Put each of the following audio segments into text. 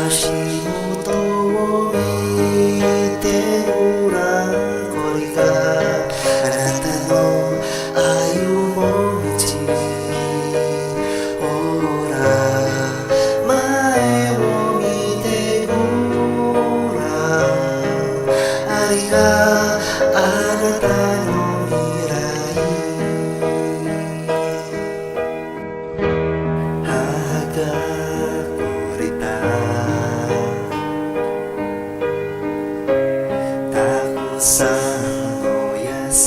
足元を見てごらん、これがあなたの歩む道。ほら前を見てごらん、あれがあなたの未来。母がたくさんの優し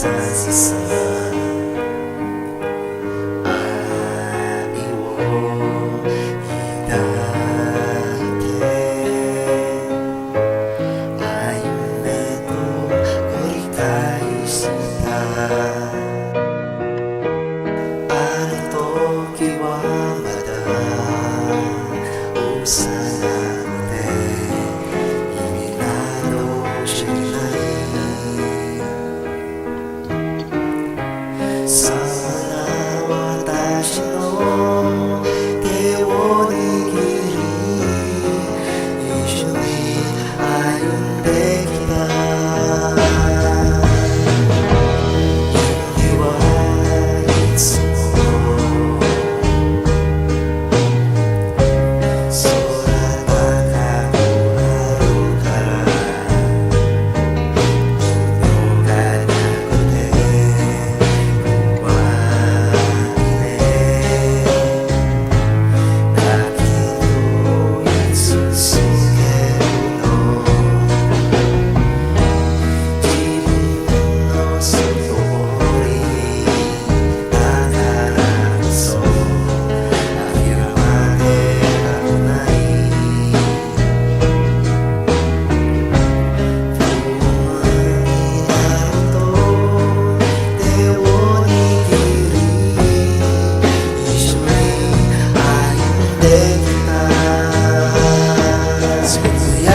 さ、愛を抱いて、歩めと繰り返した。あの時はまだ幼くて意味など知らない。さあ私の手を握り、一緒に歩んできた。君はいつも空高くあるから、余裕がなくて怖いね。だけどい続けるの、自分のストーリーだからこそ諦められない。不安になると手を握り、一緒に歩んできた。その優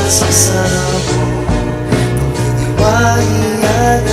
しさも時には嫌が